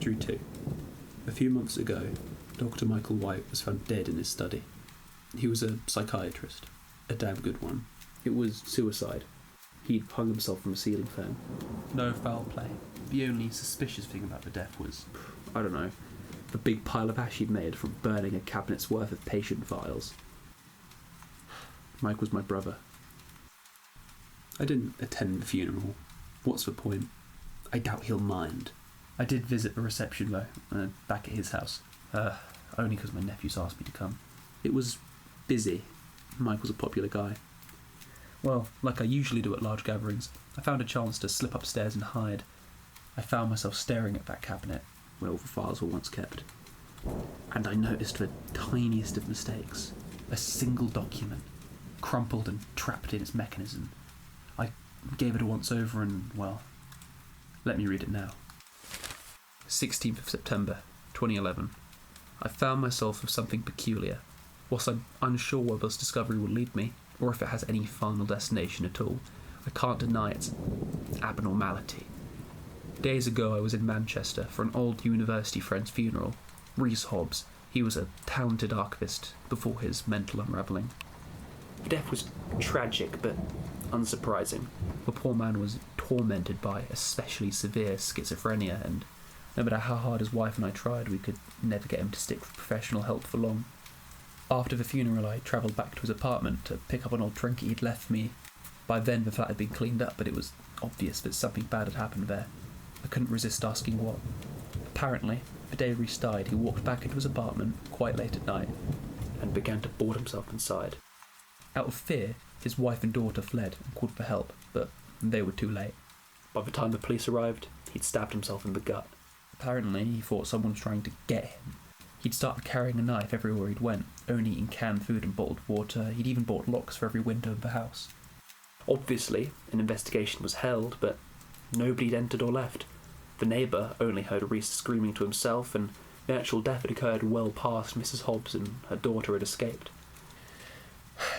Mystery 2. A few months ago, Dr. Michael White was found dead in his study. He was a psychiatrist, a damn good one. It was suicide. He'd hung himself from a ceiling fan. No foul play. The only suspicious thing about the death was, I don't know, the big pile of ash he'd made from burning a cabinet's worth of patient files. Mike was my brother. I didn't attend the funeral. What's the point? I doubt he'll mind. I did visit the reception though, back at his house. Only because my nephews asked me to come. It was busy. Mike was a popular guy. Well, like I usually do at large gatherings, I found a chance to slip upstairs and hide. I found myself staring at that cabinet where all the files were once kept. And I noticed the tiniest of mistakes. A single document, crumpled and trapped in its mechanism. I gave it a once-over and, well, let me read it now. 16th of September, 2011. I found myself with something peculiar. Whilst I'm unsure where this discovery will lead me, or if it has any final destination at all, I can't deny its abnormality. Days ago I was in Manchester for an old university friend's funeral. Rhys Hobbs. He was a talented archivist before his mental unravelling. The death was tragic, but unsurprising. The poor man was tormented by especially severe schizophrenia, and no matter how hard his wife and I tried, we could never get him to stick with professional help for long. After the funeral, I travelled back to his apartment to pick up an old trinket he'd left me. By then, the flat had been cleaned up, but it was obvious that something bad had happened there. I couldn't resist asking what. Apparently, the day Rhys died, he walked back into his apartment quite late at night and began to board himself inside. Out of fear, his wife and daughter fled and called for help, but they were too late. By the time the police arrived, he'd stabbed himself in the gut. Apparently, he thought someone was trying to get him. He'd started carrying a knife everywhere he'd went, only eating canned food and bottled water. He'd even bought locks for every window of the house. Obviously, an investigation was held, but nobody'd entered or left. The neighbour only heard Rhys screaming to himself, and the actual death had occurred well past Mrs. Hobbs, and her daughter had escaped.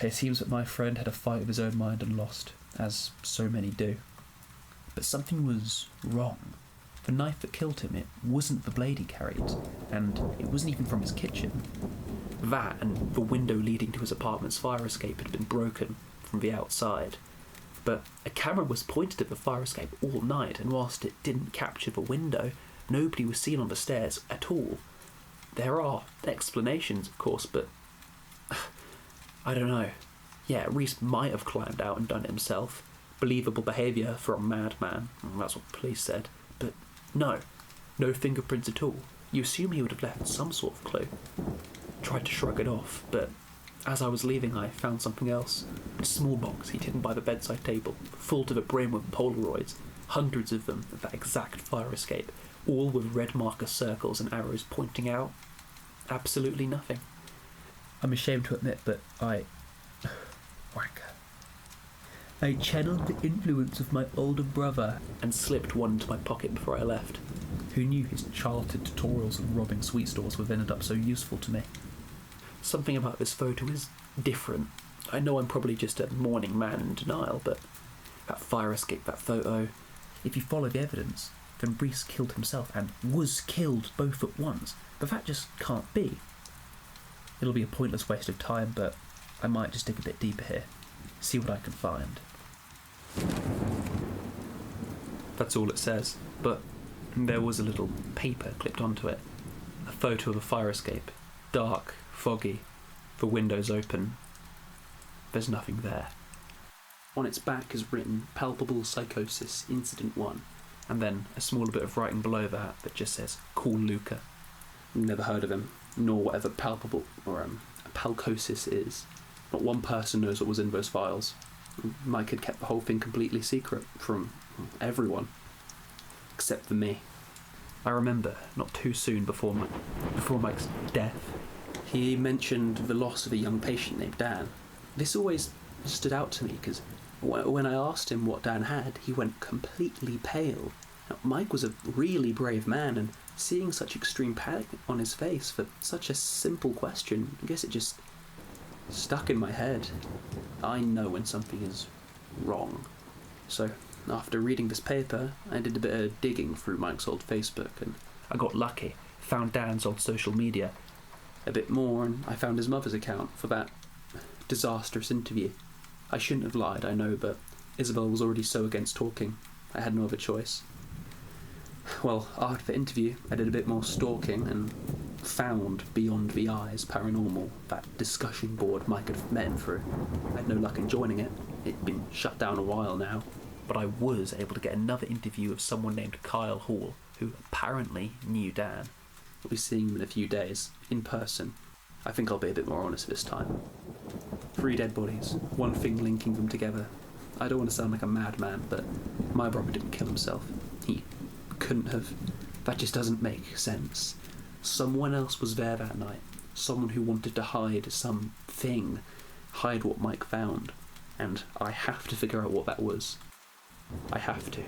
It seems that my friend had a fight with his own mind and lost, as so many do. But something was wrong. The knife that killed him, it wasn't the blade he carried, and it wasn't even from his kitchen. That and the window leading to his apartment's fire escape had been broken from the outside. But a camera was pointed at the fire escape all night, and whilst it didn't capture the window, nobody was seen on the stairs at all. There are explanations, of course, but I don't know. Yeah, Rhys might have climbed out and done it himself. Believable behaviour for a madman, that's what the police said. But no fingerprints at all. You assume he would have left some sort of clue. Tried to shrug it off, but as I was leaving I found something else. A small box he'd hidden by the bedside table, full to the brim with Polaroids, hundreds of them of that exact fire escape, all with red marker circles and arrows pointing out. Absolutely nothing. I'm ashamed to admit, but I channeled the influence of my older brother and slipped one into my pocket before I left. Who knew his childhood tutorials on robbing sweet stores would have ended up so useful to me? Something about this photo is different. I know I'm probably just a mourning man in denial, but that fire escape, that photo, if you follow the evidence, then Rhys killed himself and was killed both at once. But that just can't be. It'll be a pointless waste of time, but I might just dig a bit deeper here. See what I can find. That's all it says, but there was a little paper clipped onto it. A photo of a fire escape. Dark, foggy, the windows open. There's nothing there. On its back is written Palpable Psychosis Incident 1, and then a smaller bit of writing below that just says Call Luca. Never heard of him, nor whatever palpable or PALCHOSIS is. Not one person knows what was in those files. Mike had kept the whole thing completely secret from everyone, except for me. I remember, not too soon before Mike's death, he mentioned the loss of a young patient named Dan. This always stood out to me because when I asked him what Dan had, he went completely pale. Now, Mike was a really brave man, and seeing such extreme panic on his face for such a simple question, I guess it just stuck in my head. I know when something is wrong. So, after reading this paper, I did a bit of digging through Mike's old Facebook, and I got lucky, found Dan's on social media. A bit more, and I found his mother's account for that disastrous interview. I shouldn't have lied, I know, but Isabel was already so against talking. I had no other choice. Well, after the interview, I did a bit more stalking and found Beyond the Eyes Paranormal, that discussion board Mike had met him through. I had no luck in joining it. It'd been shut down a while now. But I was able to get another interview of someone named Kyle Hall, who apparently knew Dan. I'll be seeing him in a few days, in person. I think I'll be a bit more honest this time. 3 dead bodies, one thing linking them together. I don't want to sound like a madman, but my brother didn't kill himself. He couldn't have. That just doesn't make sense. Someone else was there that night. Someone who wanted to hide something. Hide what Mike found. And I have to figure out what that was. I have to.